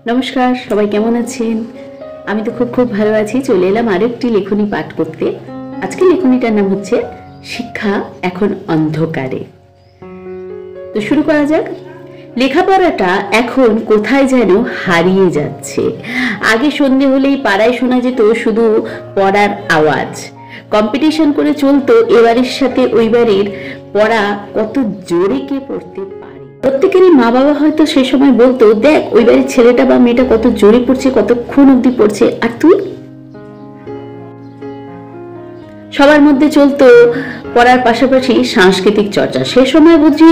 নমস্কার, সবাই কেমন আছেন? আমি তো খুব ভালো আছি। চলে এলাম আরেকটি লেখনী পাঠ করতে। আজকে লেখনীটার নাম হচ্ছে শিক্ষা এখন অন্ধকারে। তো শুরু করা যাক। লেখাপড়াটা এখন কোথায় যেন হারিয়ে যাচ্ছে। আগে সন্ধে হলেই পাড়ায় শোনা যেত শুধু পড়ার আওয়াজ। কম্পিটিশন করে চলতো এবারের সাথে ওই বাড়ির পড়া কত জোরে কে পড়তে পারে। প্রত্যেকেরই মা বাবা হয়তো সে সময় বলতো, দেখ ওই বাড়ির ছেলেটা বা মেয়েটা কত জোরে পড়ছে, কতক্ষণ অব্দি পড়ছে, আর তুই। সবার মধ্যে চলতো পড়ার পাশাপাশি সাংস্কৃতিক চর্চা। সে সময় বুঝি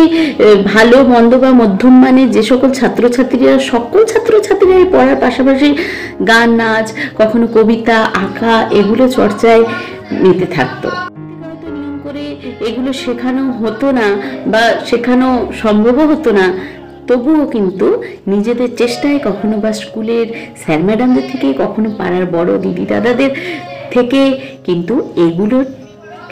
ভালো মন্দ বা মধ্যম মানের যে সকল ছাত্রছাত্রীরা পড়ার পাশাপাশি গান, নাচ, কখনো কবিতা, আঁকা এগুলো চর্চায় নিতে থাকতো। নিয়ম করে এগুলো শেখানো হতো না বা শেখানো সম্ভবও হতো না, তবুও কিন্তু নিজেদের চেষ্টায় কখনো বা স্কুলের স্যার ম্যাডামদের থেকে, কখনো পাড়ার বড় দিদি দাদাদের থেকে কিন্তু এগুলোর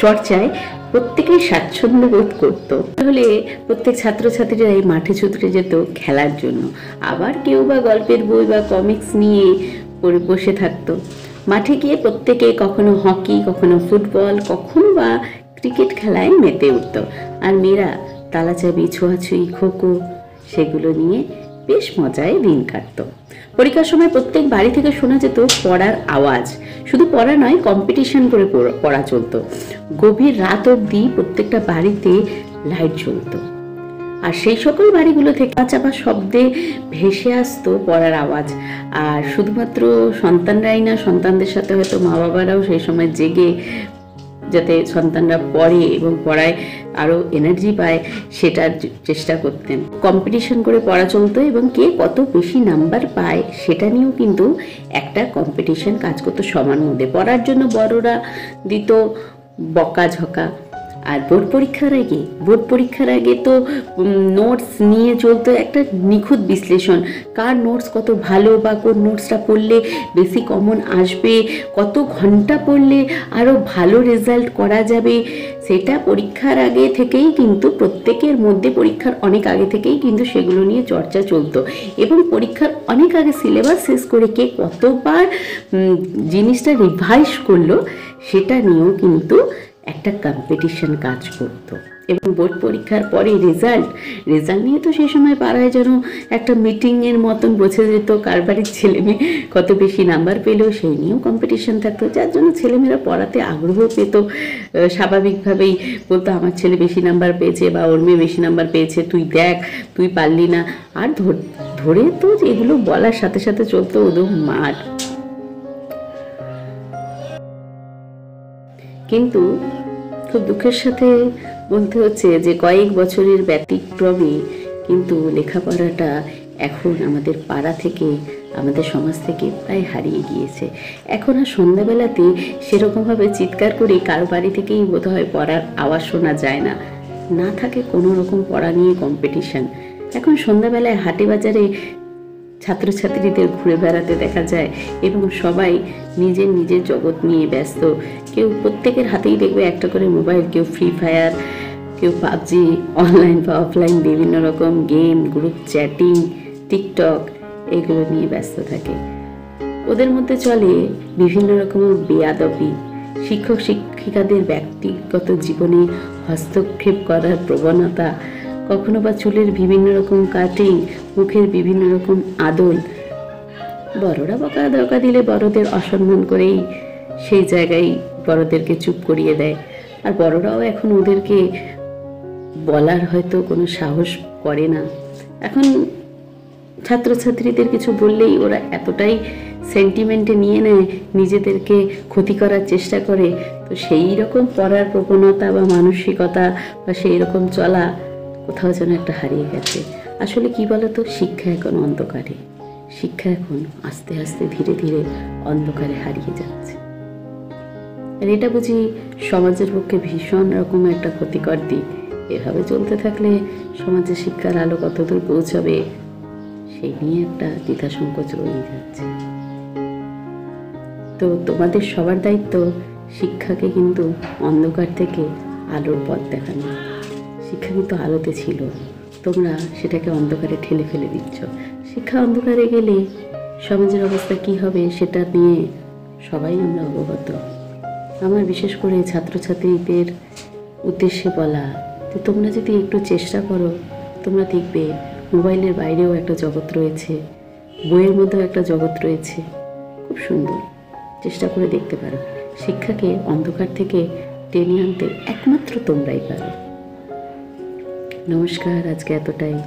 চর্চায় প্রত্যেকেই স্বাচ্ছন্দ্য বোধ করতো। তাহলে প্রত্যেক ছাত্রছাত্রীরা এই মাঠে ছুটে যেত খেলার জন্য। আবার কেউ বা গল্পের বই বা কমিক্স নিয়ে পড়ে বসে থাকতো। মাঠে গিয়ে প্রত্যেকে কখনো হকি, কখনো ফুটবল, কখনো বা ক্রিকেট খেলায় মেতে উঠত। আর মেয়েরা তালাচাবি, ছোঁয়াছুঁই, খোখো সেগুলো নিয়ে বেশ মজায় দিন কাটতো। পরীক্ষার সময় প্রত্যেক বাড়ি থেকে শোনা যেত পড়ার আওয়াজ। শুধু পড়া নয়, কম্পিটিশন করে পড়া চলতো। গভীর রাত অবধি প্রত্যেকটা বাড়িতে লাইট জ্বলতো, আর সেই সকল বাড়িগুলো থেকে চাপা শব্দে ভেসে আসতো পড়ার আওয়াজ। আর শুধুমাত্র সন্তানরাই না, সন্তানদের সাথে হয়তো মা বাবারাও সেই সময় জেগে যাতে সন্তানরা পড়ে এবং পড়ায় আরো এনার্জি পায় সেটার চেষ্টা করতেন। কম্পিটিশন করে পড়া চলতো এবং কে কত বেশি নাম্বার পায় সেটা নিয়েও কিন্তু একটা কম্পিটিশন কাজ করতো সবার মধ্যে। পড়ার জন্য বড়রা দিত বকাঝকা। আর বোর্ড পরীক্ষার আগে তো নোটস নিয়ে চলতো একটা নিখুঁত বিশ্লেষণ। কার নোটস কত ভালো বা কোন নোটসটা পড়লে বেশি কমন আসবে, কত ঘন্টা পড়লে আরও ভালো রেজাল্ট করা যাবে, সেটা পরীক্ষার আগে থেকেই কিন্তু প্রত্যেকের মধ্যে, পরীক্ষার অনেক আগে থেকেই কিন্তু সেগুলো নিয়ে চর্চা চলতো। এবং পরীক্ষার অনেক আগে সিলেবাস শেষ করে কে কতবার জিনিসটা রিভাইজ করলো সেটা নিয়েও কিন্তু একটা কম্পিটিশন কাজ করতো। এবং বোর্ড পরীক্ষার পরে রেজাল্ট নিয়ে তো সেই সময় পাড়ায় যেন একটা মিটিংয়ের মতন বসে যেত, কার বাড়ির ছেলে মেয়ে কত বেশি নাম্বার পেলো সেই নিয়েও কম্পিটিশন থাকতো। যার জন্য ছেলেমেয়েরা পড়াতে আগ্রহ পেত। স্বাভাবিকভাবেই বলতো আমার ছেলে বেশি নাম্বার পেয়েছে বা ওর মেয়ে বেশি নাম্বার পেয়েছে, তুই দেখ, তুই পারলি না। আর ধরে তো এগুলো বলার সাথে সাথে চলতো ওদের মার। কিন্তু খুব দুঃখের সাথে বলতে হচ্ছে যে কয়েক বছরের ব্যতিক্রমে কিন্তু লেখাপড়াটা এখন আমাদের পাড়া থেকে, আমাদের সমাজ থেকে প্রায় হারিয়ে গিয়েছে। এখন আর সন্ধ্যাবেলাতে সেরকমভাবে চিৎকার করে কারো বাড়ি থেকেই বোধহয় পড়ার আওয়াজ শোনা যায় না। না থাকে কোনো রকম পড়া নিয়ে কম্পিটিশন। এখন সন্ধ্যাবেলায় হাটে বাজারে ছাত্রছাত্রীদের ঘুরে বেড়াতে দেখা যায় এবং সবাই নিজের জগৎ নিয়ে ব্যস্ত। কেউ প্রত্যেকের হাতেই দেখবে একটা করে মোবাইল, কেউ ফ্রি ফায়ার, কেউ পাবজি, অনলাইন বা অফলাইন বিভিন্ন রকম গেম, গ্রুপ চ্যাটিং, টিকটক এগুলো নিয়ে ব্যস্ত থাকে। ওদের মধ্যে চলে বিভিন্ন রকমের বেয়াদবি। শিক্ষক শিক্ষিকাদের ব্যক্তিগত জীবনে হস্তক্ষেপ করার প্রবণতা, কখনো বা চুলের বিভিন্ন রকম কাটিং, মুখের বিভিন্ন রকম আদল। বড়রা বকা দিলে বড়দের অসম্মান করেই সেই জায়গায় বড়দেরকে চুপ করিয়ে দেয়। আর বড়রাও এখন ওদেরকে বলার হয়তো কোনো সাহস করে না। এখন ছাত্রছাত্রীদের কিছু বললেই ওরা এতটাই সেন্টিমেন্টে নিয়ে নেয়, নিজেদেরকে ক্ষতি করার চেষ্টা করে। তো সেই রকম পড়ার প্রবণতা বা মানসিকতা বা সেই রকম চলা কোথাও যেন একটা হারিয়ে গেছে। আসলে কি বলতো, শিক্ষা এখন অন্ধকারে। শিক্ষা এখন আস্তে আস্তে ধীরে ধীরে অন্ধকারে হারিয়ে যাচ্ছে। আর এটা বুঝি সমাজের পক্ষে ভীষণ রকম একটা ক্ষতিকর দিক। এভাবে চলতে থাকলে সমাজে শিক্ষার আলো কতদূর পৌঁছাবে সেই নিয়ে একটা দ্বিধা সংকোচ রয়ে যাচ্ছে। তো তোমাদের সবার দায়িত্ব শিক্ষাকে কিন্তু অন্ধকার থেকে আলোর পথ দেখানো। শিক্ষা কিন্তু আলোতে ছিল, তোমরা সেটাকে অন্ধকারে ঠেলে ফেলে দিচ্ছ। শিক্ষা অন্ধকারে গেলে সমাজের অবস্থা কি হবে সেটা নিয়ে সবাই আমরা অবগত। আমার বিশেষ করে ছাত্রছাত্রীদের উদ্দেশ্যে বলা যে তোমরা যদি একটু চেষ্টা করো, তোমরা দেখবে মোবাইলের বাইরেও একটা জগৎ রয়েছে, বইয়ের মধ্যেও একটা জগৎ রয়েছে, খুব সুন্দর। চেষ্টা করে দেখতে পারো। শিক্ষাকে অন্ধকার থেকে টেনে আনতে একমাত্র তোমরাই পারো। নমস্কার, আজকে এতটাই।